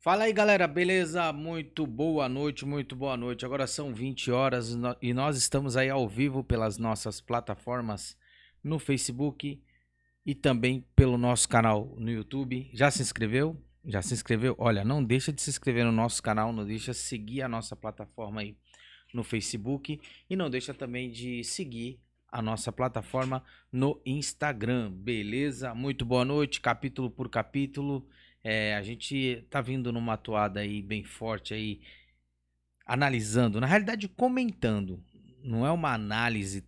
Fala aí, galera, beleza? Muito boa noite, muito boa noite. Agora são 20 horas e nós estamos aí ao vivo pelas nossas plataformas no Facebook e também pelo nosso canal no YouTube. Já se inscreveu? Já se inscreveu? Olha, não deixa de se inscrever no nosso canal, não deixa de seguir a nossa plataforma aí no Facebook e não deixa também de seguir a nossa plataforma no Instagram, beleza? Muito boa noite, capítulo por capítulo. A gente tá vindo numa toada aí bem forte aí, analisando, na realidade comentando. Não é uma análise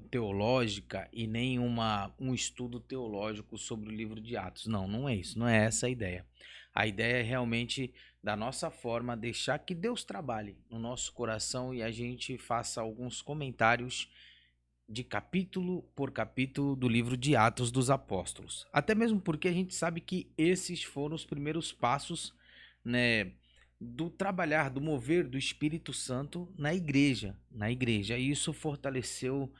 teológica e nem um estudo teológico sobre o livro de Atos. Não, não é isso, não é essa a ideia. A ideia é realmente, da nossa forma, deixar que Deus trabalhe no nosso coração e a gente faça alguns comentários de capítulo por capítulo do livro de Atos dos Apóstolos. Até mesmo porque a gente sabe que esses foram os primeiros passos, né, do trabalhar, do mover do Espírito Santo na igreja. E isso fortaleceu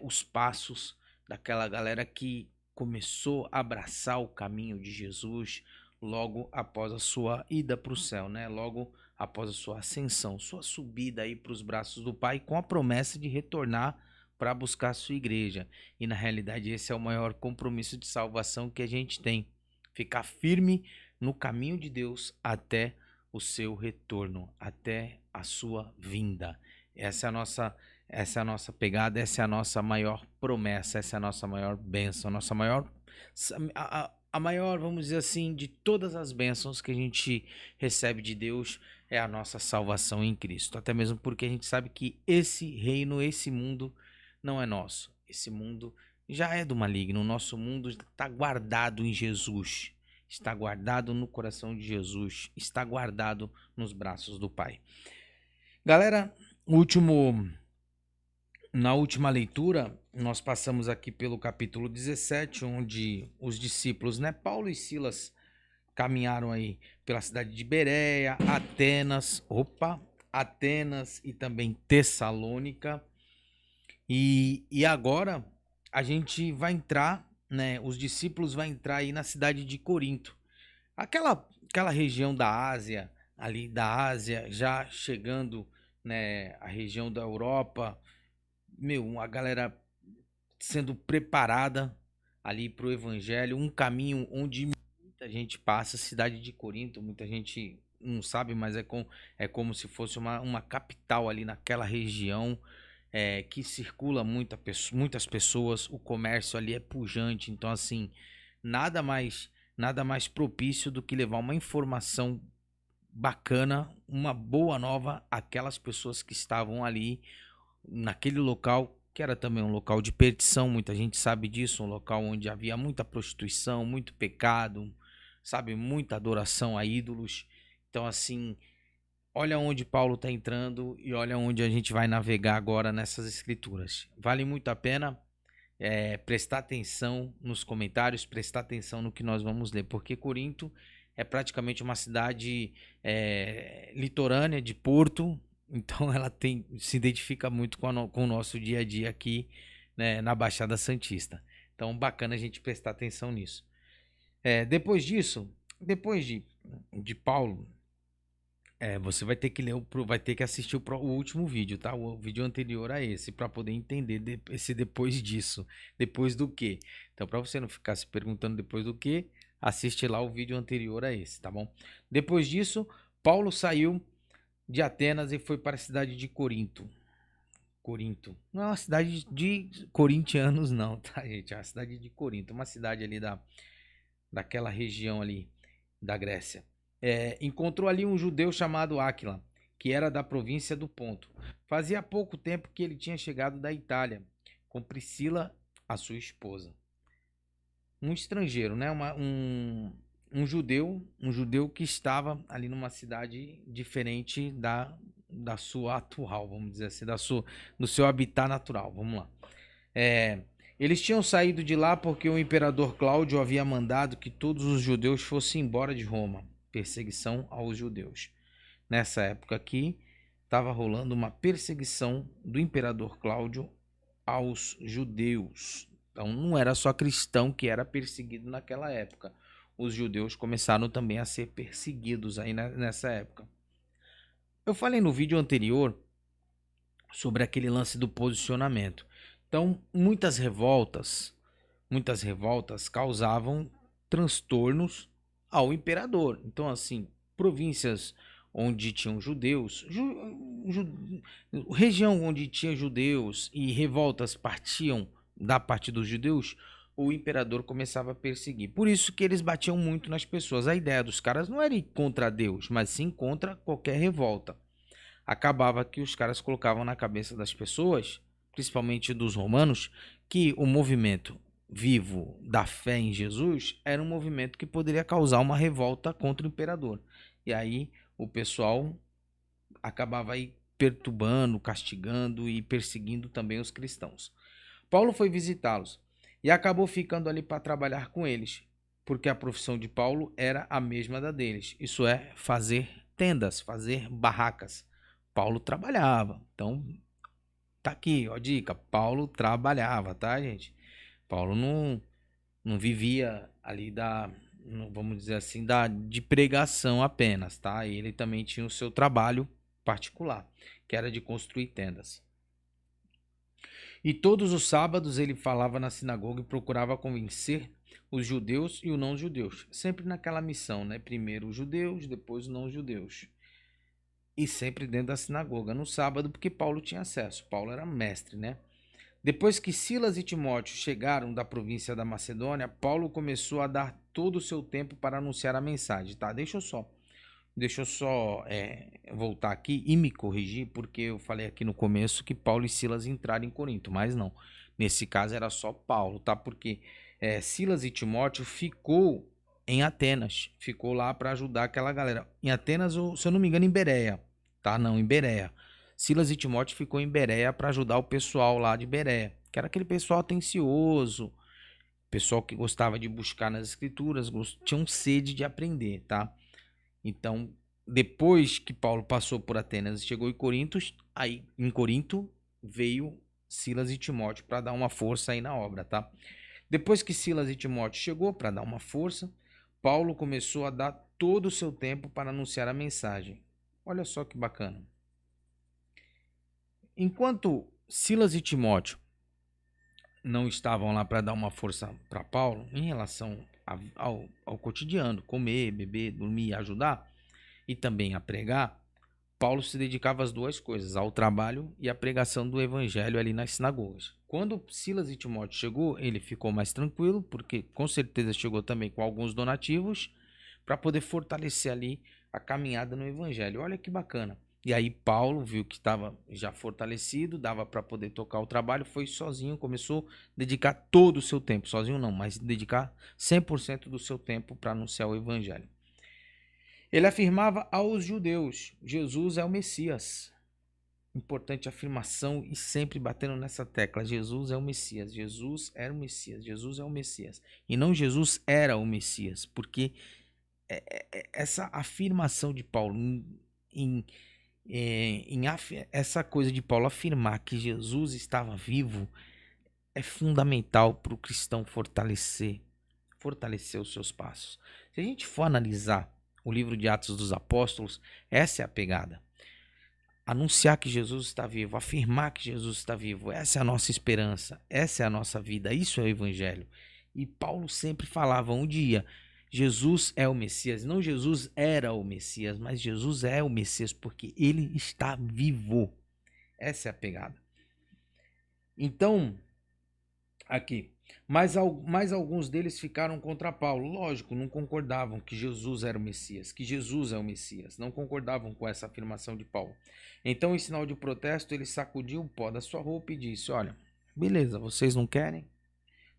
os passos daquela galera que começou a abraçar o caminho de Jesus logo após a sua ida para o céu, né? Logo após a sua ascensão, sua subida aí para os braços do Pai, com a promessa de retornar para buscar a sua igreja. E na realidade esse é o maior compromisso de salvação que a gente tem. Ficar firme no caminho de Deus até o seu retorno, até a sua vinda. Essa é a nossa pegada, essa é a nossa maior promessa, essa é a nossa maior bênção, a nossa maior a maior, vamos dizer assim, de todas as bênçãos que a gente recebe de Deus é a nossa salvação em Cristo. Até mesmo porque a gente sabe que esse reino, esse mundo não é nosso. Esse mundo já é do maligno. O nosso mundo está guardado em Jesus. Está guardado no coração de Jesus. Está guardado nos braços do Pai. Galera, na última leitura, nós passamos aqui pelo capítulo 17, onde os discípulos, né, Paulo e Silas, caminharam aí pela cidade de Bereia, Atenas e também Tessalônica. E agora a gente vai entrar, né? Os discípulos vão entrar aí na cidade de Corinto. Aquela região da Ásia, ali da Ásia, já chegando, né, a região da Europa, meu, a galera sendo preparada ali para o evangelho, um caminho onde muita gente passa, cidade de Corinto, muita gente não sabe, mas é como se fosse uma capital ali naquela região, que circula muitas pessoas, o comércio ali é pujante, então assim, nada mais propício do que levar uma informação bacana, uma boa nova àquelas pessoas que estavam ali naquele local, que era também um local de perdição, muita gente sabe disso, um local onde havia muita prostituição, muito pecado, sabe, muita adoração a ídolos. Então assim, olha onde Paulo está entrando e olha onde a gente vai navegar agora nessas escrituras. Vale muito a pena prestar atenção nos comentários, prestar atenção no que nós vamos ler, porque Corinto é praticamente uma cidade litorânea de porto, então ela se identifica muito com o nosso dia a dia aqui, né, na Baixada Santista. Então, bacana a gente prestar atenção nisso. Depois disso, depois de Paulo, você vai ter que vai ter que assistir o último vídeo, tá? O vídeo anterior a esse, para poder entender esse depois disso. Depois do quê? Então, para você não ficar se perguntando depois do quê, assiste lá o vídeo anterior a esse, tá bom? Depois disso, Paulo saiu de Atenas e foi para a cidade de Corinto. Corinto. Não é uma cidade de corintianos, não, tá, gente? É uma cidade de Corinto, uma cidade ali daquela região ali da Grécia. Encontrou ali um judeu chamado Áquila, que era da província do Ponto. Fazia pouco tempo que ele tinha chegado da Itália, com Priscila, a sua esposa. Um estrangeiro, né? Um judeu que estava ali numa cidade diferente da sua atual, vamos dizer assim, do seu habitat natural. Vamos lá. Eles tinham saído de lá porque o imperador Cláudio havia mandado que todos os judeus fossem embora de Roma. Perseguição aos judeus. Nessa época aqui, estava rolando uma perseguição do imperador Cláudio aos judeus. Então não era só cristão que era perseguido naquela época. os judeus começaram também a ser perseguidos aí nessa época. Eu falei no vídeo anterior sobre aquele lance do posicionamento. Então, muitas revoltas causavam transtornos ao imperador. Então, assim, províncias onde tinham judeus, região onde tinha judeus e revoltas partiam da parte dos judeus, o imperador começava a perseguir. Por isso que eles batiam muito nas pessoas. A ideia dos caras não era ir contra Deus, mas sim contra qualquer revolta. Acabava que os caras colocavam na cabeça das pessoas, principalmente dos romanos, que o movimento vivo da fé em Jesus era um movimento que poderia causar uma revolta contra o imperador. E aí o pessoal acabava aí perturbando, castigando e perseguindo também os cristãos. Paulo foi visitá-los e acabou ficando ali para trabalhar com eles, porque a profissão de Paulo era a mesma da deles, isso é, fazer tendas, fazer barracas. Paulo trabalhava, então tá aqui, ó, dica, Paulo trabalhava, tá, gente? Paulo não vivia ali vamos dizer assim, de pregação apenas, tá? Ele também tinha o seu trabalho particular, que era de construir tendas. E todos os sábados ele falava na sinagoga e procurava convencer os judeus e os não-judeus, sempre naquela missão, né? Primeiro os judeus, depois os não-judeus. E sempre dentro da sinagoga, no sábado, porque Paulo tinha acesso. Paulo era mestre, né? Depois que Silas e Timóteo chegaram da província da Macedônia, Paulo começou a dar todo o seu tempo para anunciar a mensagem, tá? Deixa eu só voltar aqui e me corrigir, porque eu falei aqui no começo que Paulo e Silas entraram em Corinto, mas não. Nesse caso era só Paulo, tá? Porque Silas e Timóteo ficou em Atenas, ficou lá para ajudar aquela galera. Em Atenas, ou, se eu não me engano, em Bereia, tá? Não, em Bereia. Silas e Timóteo ficou em Bereia para ajudar o pessoal lá de Bereia, que era aquele pessoal atencioso, pessoal que gostava de buscar nas escrituras, tinham sede de aprender, tá? Então, depois que Paulo passou por Atenas e chegou em Corinto, aí em Corinto veio Silas e Timóteo para dar uma força aí na obra, tá? Depois que Silas e Timóteo chegou para dar uma força, Paulo começou a dar todo o seu tempo para anunciar a mensagem. Olha só que bacana. Enquanto Silas e Timóteo não estavam lá para dar uma força para Paulo em relação ao cotidiano, comer, beber, dormir, ajudar, e também a pregar, Paulo se dedicava às duas coisas, ao trabalho e à pregação do evangelho ali nas sinagogas. Quando Silas e Timóteo chegou, ele ficou mais tranquilo, porque com certeza chegou também com alguns donativos para poder fortalecer ali a caminhada no evangelho. Olha que bacana. E aí Paulo viu que estava já fortalecido, dava para poder tocar o trabalho, foi sozinho, começou a dedicar todo o seu tempo, sozinho não, mas dedicar 100% do seu tempo para anunciar o evangelho. Ele afirmava aos judeus: Jesus é o Messias. Importante afirmação e sempre batendo nessa tecla: Jesus é o Messias, Jesus era o Messias, Jesus é o Messias. E não Jesus era o Messias, porque essa afirmação de Paulo, essa coisa de Paulo afirmar que Jesus estava vivo, é fundamental para o cristão fortalecer os seus passos. Se a gente for analisar o livro de Atos dos Apóstolos, essa é a pegada. Anunciar que Jesus está vivo, afirmar que Jesus está vivo, essa é a nossa esperança, essa é a nossa vida, isso é o evangelho. E Paulo sempre falava um dia, Jesus é o Messias, não Jesus era o Messias, mas Jesus é o Messias porque ele está vivo. Essa é a pegada. Então, aqui, mas alguns deles ficaram contra Paulo. Lógico, não concordavam que Jesus era o Messias, que Jesus é o Messias. Não concordavam com essa afirmação de Paulo. Então, em sinal de protesto, ele sacudiu o pó da sua roupa e disse: Olha, beleza, vocês não querem?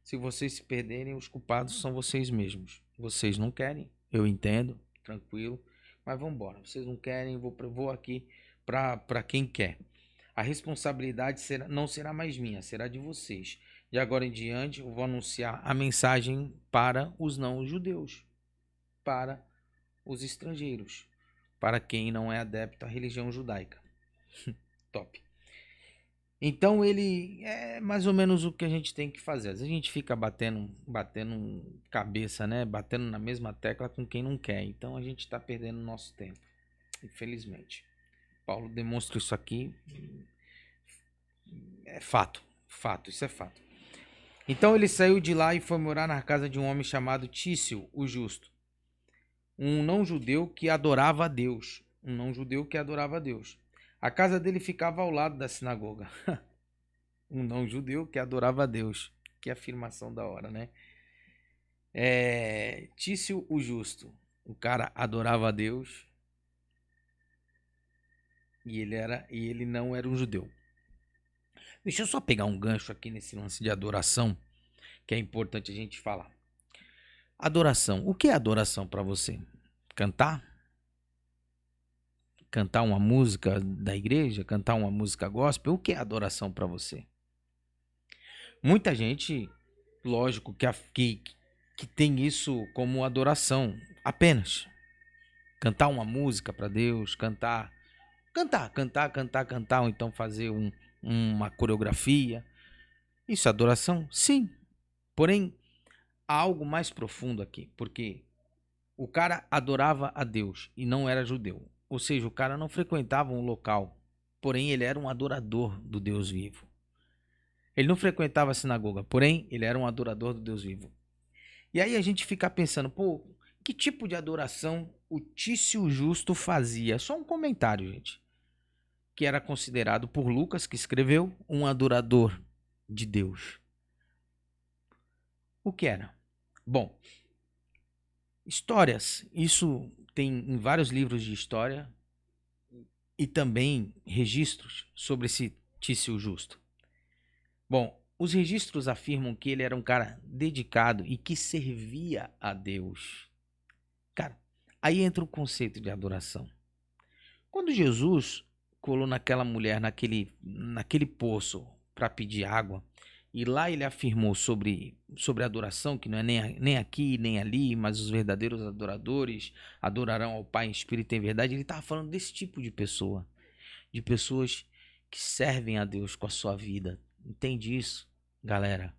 Se vocês se perderem, os culpados são vocês mesmos. Vocês não querem? Eu entendo, tranquilo. Mas vamos embora. Vocês não querem, vou aqui para quem quer. A responsabilidade não será mais minha, será de vocês. De agora em diante, eu vou anunciar a mensagem para os não-judeus, para os estrangeiros, para quem não é adepto à religião judaica. Top. Então ele é mais ou menos o que a gente tem que fazer. Às vezes a gente fica batendo cabeça, né? Batendo na mesma tecla com quem não quer. Então a gente está perdendo nosso tempo, infelizmente. Paulo demonstra isso aqui. É fato, fato, isso é fato. Então ele saiu de lá e foi morar na casa de um homem chamado Tício, o Justo, um não-judeu que adorava a Deus. Um não-judeu que adorava a Deus. A casa dele ficava ao lado da sinagoga. Um não-judeu que adorava a Deus. Que afirmação da hora, né? Tício, o Justo. O cara adorava a Deus e ele não era um judeu. Deixa eu só pegar um gancho aqui nesse lance de adoração, que é importante a gente falar. Adoração. O que é adoração para você? Cantar? Cantar uma música da igreja? Cantar uma música gospel? O que é adoração para você? Muita gente, lógico, que tem isso como adoração. Apenas. Cantar uma música para Deus, cantar, ou então fazer uma coreografia. Isso é adoração? Sim. Porém, há algo mais profundo aqui, porque o cara adorava a Deus e não era judeu. Ou seja, o cara não frequentava um local, porém ele era um adorador do Deus vivo. Ele não frequentava a sinagoga, porém ele era um adorador do Deus vivo. E aí a gente fica pensando, pô, que tipo de adoração o Tício Justo fazia? Só um comentário, gente. Que era considerado por Lucas, que escreveu, um adorador de Deus. O que era? Bom, histórias. Isso tem em vários livros de história e também registros sobre esse Tício Justo. Bom, os registros afirmam que ele era um cara dedicado e que servia a Deus. Cara, aí entra o conceito de adoração. Quando Jesus colou naquela mulher, naquele poço para pedir água, e lá ele afirmou sobre adoração, que não é nem aqui nem ali, mas os verdadeiros adoradores adorarão ao Pai em espírito e em verdade. Ele estava falando desse tipo de pessoas que servem a Deus com a sua vida. Entende isso, galera?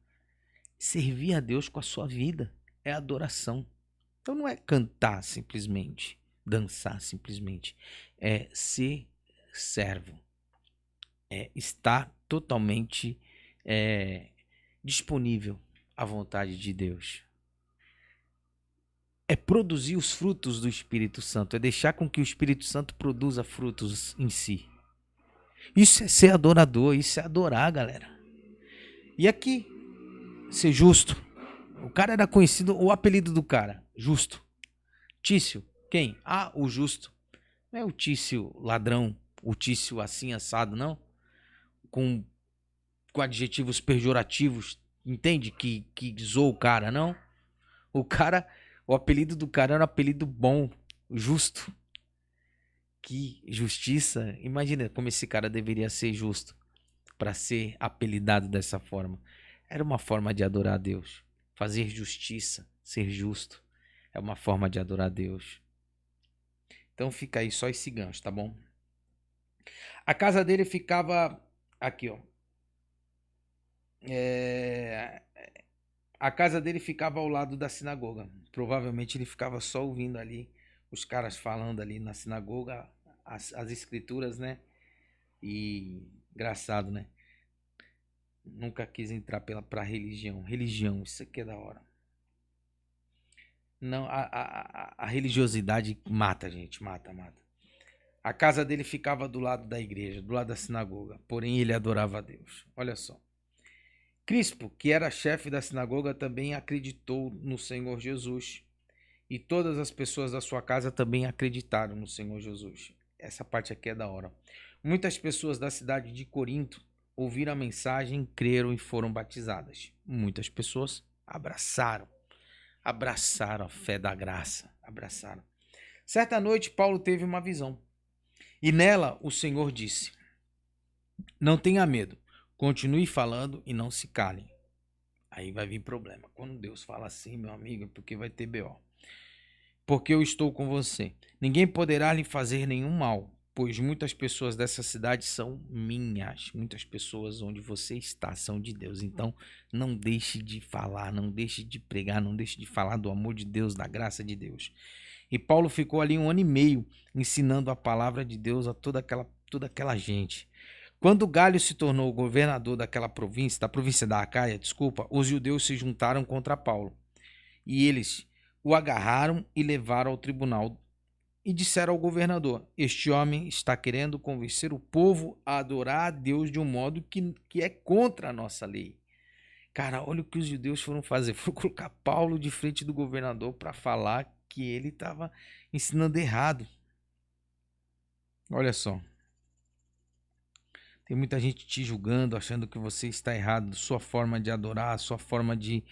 Servir a Deus com a sua vida é adoração. Então não é cantar simplesmente, dançar simplesmente, é ser servo, é estar totalmente disponível à vontade de Deus. É produzir os frutos do Espírito Santo, é deixar com que o Espírito Santo produza frutos em si. Isso é ser adorador, isso é adorar, galera. E aqui, ser justo. O cara era conhecido, o apelido do cara, Justo. Tício, quem? Ah, o Justo. Não é o Tício ladrão, o Tício assim assado, não? Com, com adjetivos pejorativos, entende? Que zoou o cara, não? O cara, o apelido do cara era um apelido bom, justo. Que justiça. Imagina como esse cara deveria ser justo para ser apelidado dessa forma. Era uma forma de adorar a Deus. Fazer justiça, ser justo, é uma forma de adorar a Deus. Então fica aí só esse gancho, tá bom? A casa dele ficava aqui, ó. A casa dele ficava ao lado da sinagoga. Provavelmente ele ficava só ouvindo ali os caras falando ali na sinagoga, as escrituras, né? E engraçado, né? Nunca quis entrar pra religião. Religião, isso aqui é da hora. Não, a religiosidade mata, gente, mata. A casa dele ficava do lado da igreja, do lado da sinagoga, porém ele adorava a Deus. Olha só. Crispo, que era chefe da sinagoga, também acreditou no Senhor Jesus. E todas as pessoas da sua casa também acreditaram no Senhor Jesus. Essa parte aqui é da hora. Muitas pessoas da cidade de Corinto ouviram a mensagem, creram e foram batizadas. Muitas pessoas abraçaram a fé da graça, abraçaram. Certa noite, Paulo teve uma visão. E nela o Senhor disse: não tenha medo, continue falando e não se calem. Aí vai vir problema. Quando Deus fala assim, meu amigo, é porque vai ter BO. Porque eu estou com você. Ninguém poderá lhe fazer nenhum mal. pois muitas pessoas dessa cidade são minhas. Muitas pessoas onde você está são de Deus. Então, não deixe de falar, não deixe de pregar, não deixe de falar do amor de Deus, da graça de Deus. E Paulo ficou ali 1 ano e meio ensinando a palavra de Deus a toda aquela gente. Quando Galho se tornou governador daquela província, da província da Acaia, desculpa, os judeus se juntaram contra Paulo. E eles o agarraram e levaram ao tribunal e disseram ao governador: este homem está querendo convencer o povo a adorar a Deus de um modo que é contra a nossa lei. Cara, olha o que os judeus foram fazer. Foram colocar Paulo de frente do governador para falar que ele estava ensinando errado. Olha só. Tem muita gente te julgando, achando que você está errado, sua forma de adorar, sua forma de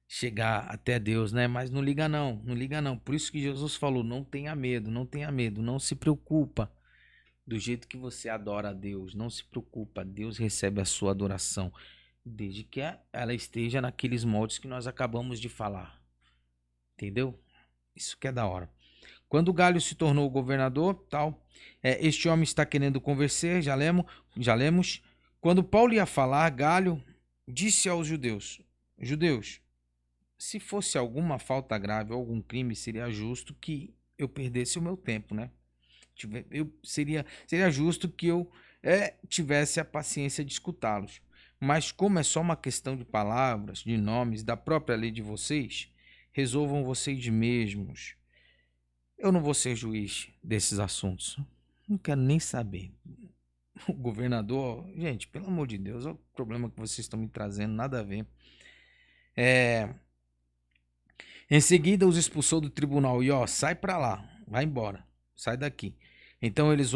chegar até Deus, né? Mas não liga não, não liga não. Por isso que Jesus falou: não tenha medo, não tenha medo, não se preocupa do jeito que você adora a Deus, não se preocupa, Deus recebe a sua adoração, desde que ela esteja naqueles moldes que nós acabamos de falar. Entendeu? Isso que é da hora. Quando Galho se tornou governador, tal, este homem está querendo convencer, já lemos. Quando Paulo ia falar, Galho disse aos judeus: Judeus, se fosse alguma falta grave ou algum crime, seria justo que eu perdesse o meu tempo, né? Seria justo que eu tivesse a paciência de escutá-los. Mas como é só uma questão de palavras, de nomes, da própria lei de vocês, resolvam vocês mesmos. Eu não vou ser juiz desses assuntos. Não quero nem saber. O governador, gente, pelo amor de Deus, olha o problema que vocês estão me trazendo, nada a ver. Em seguida, os expulsou do tribunal e, sai pra lá, vai embora, sai daqui. Então eles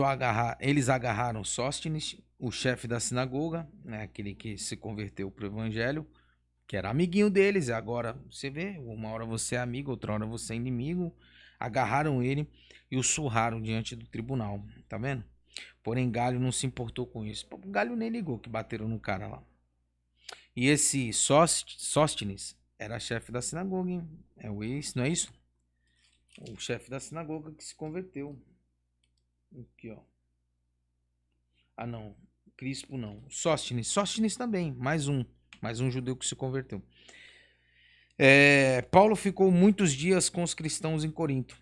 agarraram Sóstenes, o chefe da sinagoga, né, aquele que se converteu para o evangelho, que era amiguinho deles. Agora você vê, uma hora você é amigo, outra hora você é inimigo. Agarraram ele e o surraram diante do tribunal, tá vendo? Porém, Galho não se importou com isso. O Galho nem ligou que bateram no cara lá. E esse Sóstenes era chefe da sinagoga, hein? Não é isso? O chefe da sinagoga que se converteu. Aqui, ó. Ah, não. Crispo não. Sóstenes também. Mais um judeu que se converteu. Paulo ficou muitos dias com os cristãos em Corinto.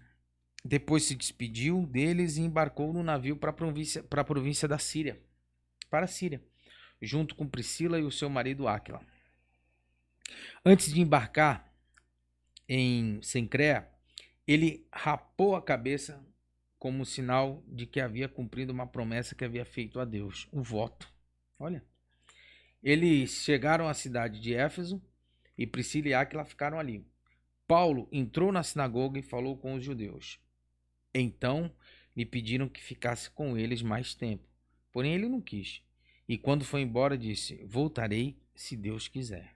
Depois se despediu deles e embarcou no navio para a província da Síria, para a Síria, junto com Priscila e o seu marido Áquila. Antes de embarcar em Cencréa, ele rapou a cabeça como sinal de que havia cumprido uma promessa que havia feito a Deus, um voto. Olha, eles chegaram à cidade de Éfeso e Priscila e Áquila ficaram ali. Paulo entrou na sinagoga e falou com os judeus. Então lhe pediram que ficasse com eles mais tempo. Porém ele não quis. E quando foi embora disse: voltarei se Deus quiser.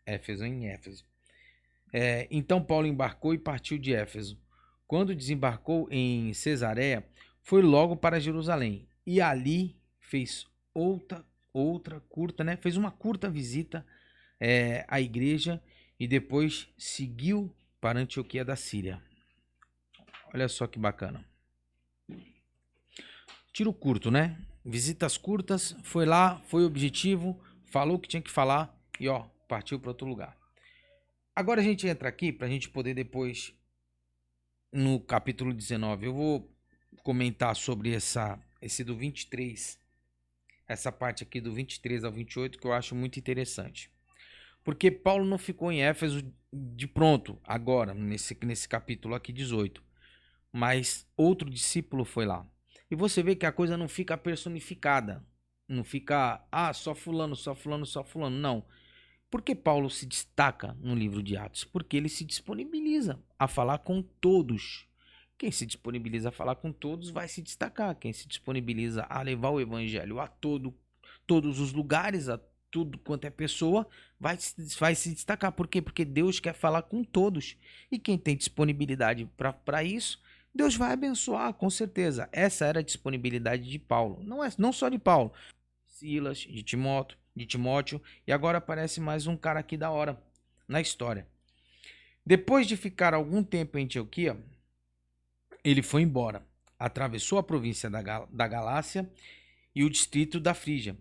Éfeso em Éfeso. Então Paulo embarcou e partiu de Éfeso. Quando desembarcou em Cesareia, foi logo para Jerusalém. E ali fez outra curta, né? Fez uma curta visita à igreja e depois seguiu para Antioquia da Síria. Olha só que bacana. Tiro curto, né? Visitas curtas, foi lá, foi objetivo, falou o que tinha que falar e partiu para outro lugar. Agora a gente entra aqui para a gente poder depois, no capítulo 19, eu vou comentar sobre esse do 23, essa parte aqui do 23 ao 28 que eu acho muito interessante. Porque Paulo não ficou em Éfeso de pronto, agora, nesse capítulo aqui 18. Mas outro discípulo foi lá. E você vê que a coisa não fica personificada. Não fica, só fulano, só fulano, só fulano. Não. Por que Paulo se destaca no livro de Atos? Porque ele se disponibiliza a falar com todos. Quem se disponibiliza a falar com todos vai se destacar. Quem se disponibiliza a levar o evangelho a todos os lugares, a tudo quanto é pessoa, vai se destacar. Por quê? Porque Deus quer falar com todos. E quem tem disponibilidade para isso, Deus vai abençoar, com certeza. Essa era a disponibilidade de Paulo. Não só de Paulo. Silas, de Timóteo. E agora aparece mais um cara aqui da hora na história. Depois de ficar algum tempo em Antioquia, ele foi embora. atravessou a província da Galácia e o distrito da Frígia,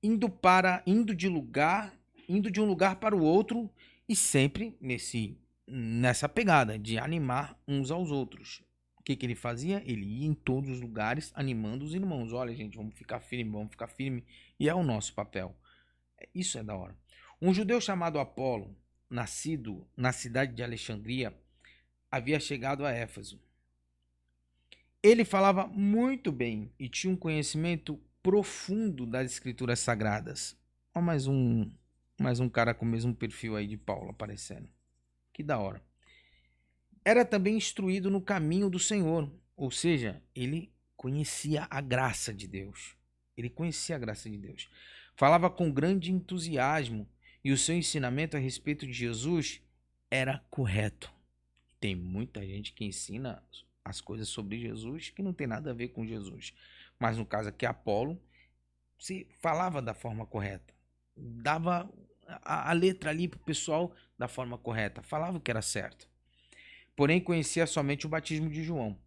indo de um lugar para o outro e sempre nessa pegada de animar uns aos outros. O que ele fazia? Ele ia em todos os lugares animando os irmãos. Olha, gente, vamos ficar firme. E é o nosso papel. Isso é da hora. Um judeu chamado Apolo, nascido na cidade de Alexandria, havia chegado a Éfeso. Ele falava muito bem e tinha um conhecimento profundo das escrituras sagradas. Ó, mais um cara com o mesmo perfil aí de Paulo aparecendo. Que da hora. Era também instruído no caminho do Senhor, ou seja, ele conhecia a graça de Deus. Ele conhecia a graça de Deus. Falava com grande entusiasmo e o seu ensinamento a respeito de Jesus era correto. Tem muita gente que ensina as coisas sobre Jesus que não tem nada a ver com Jesus. Mas no caso aqui, Apolo se falava da forma correta. Dava a letra ali para o pessoal da forma correta. Falava o que era certo. Porém, conhecia somente o batismo de João.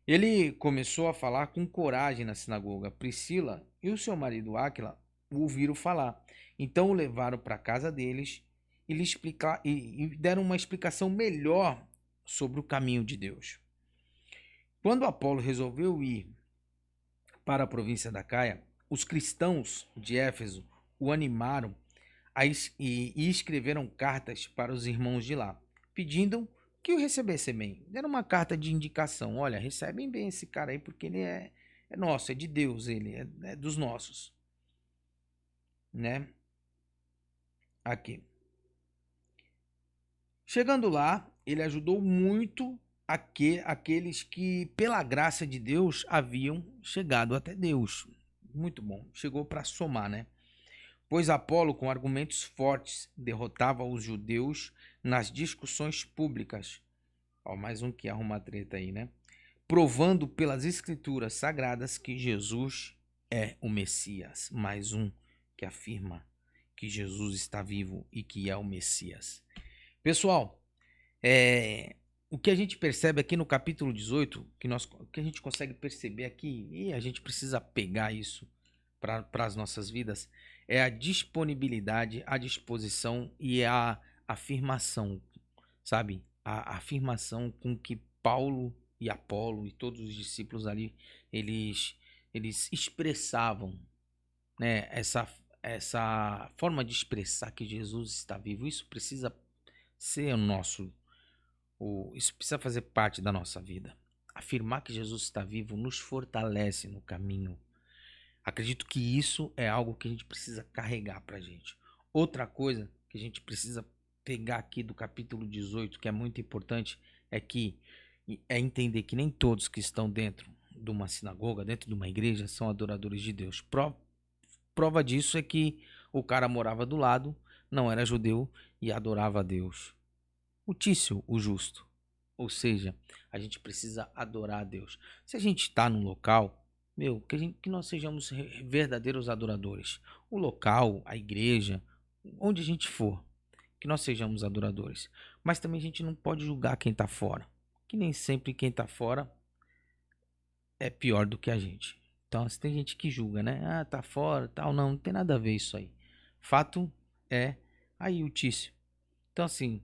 Ele começou a falar com coragem na sinagoga. Priscila e o seu marido Áquila o ouviram falar. Então o levaram para a casa deles e deram uma explicação melhor sobre o caminho de Deus. Quando Apolo resolveu ir para a província da Caia, os cristãos de Éfeso o animaram e escreveram cartas para os irmãos de lá, pedindo que o recebessem bem. Deram uma carta de indicação. Olha, recebem bem esse cara aí porque ele é nosso, é de Deus, ele é dos nossos. Né? Aqui. Chegando lá, ele ajudou muito aqueles que, pela graça de Deus, haviam chegado até Deus. Muito bom. Chegou para somar, né? Pois Apolo, com argumentos fortes, derrotava os judeus nas discussões públicas. Ó, mais um que arruma treta aí, né? Provando pelas escrituras sagradas que Jesus é o Messias. Mais um que afirma que Jesus está vivo e que é o Messias. Pessoal, o que a gente percebe aqui no capítulo 18, o que a gente consegue perceber aqui, e a gente precisa pegar isso para as nossas vidas, é a disponibilidade, a disposição e a afirmação, sabe? A afirmação com que Paulo e Apolo e todos os discípulos ali, eles expressavam, né? Essa forma de expressar que Jesus está vivo. Isso precisa ser isso precisa fazer parte da nossa vida. Afirmar que Jesus está vivo nos fortalece no caminho. Acredito que isso é algo que a gente precisa carregar pra gente. Outra coisa que a gente precisa pegar aqui do capítulo 18, que é muito importante, é entender que nem todos que estão dentro de uma sinagoga, dentro de uma igreja, são adoradores de Deus. Prova disso é que o cara morava do lado, não era judeu e adorava a Deus. O Tício, o justo. Ou seja, a gente precisa adorar a Deus. Se a gente está num local, que nós sejamos verdadeiros adoradores. O local, a igreja, onde a gente for, que nós sejamos adoradores. Mas também a gente não pode julgar quem está fora. Que nem sempre quem está fora é pior do que a gente. Então, tem gente que julga, né? Ah, tá fora, tal. Não tem nada a ver isso aí. Fato é aí o Tício. Então, assim,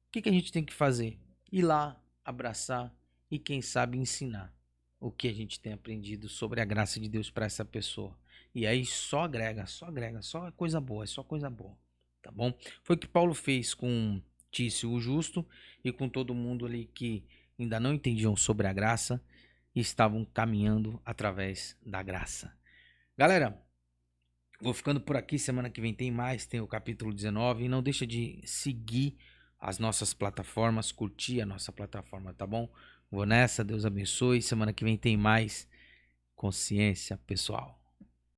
o que a gente tem que fazer? Ir lá, abraçar e, quem sabe, ensinar o que a gente tem aprendido sobre a graça de Deus para essa pessoa. E aí só agrega, só coisa boa, só coisa boa, tá bom? Foi o que Paulo fez com Tício o justo e com todo mundo ali que ainda não entendiam sobre a graça e estavam caminhando através da graça. Galera, vou ficando por aqui, semana que vem tem mais, tem o capítulo 19 e não deixa de seguir as nossas plataformas, curtir a nossa plataforma, tá bom? Vou nessa, Deus abençoe. Semana que vem tem mais consciência pessoal.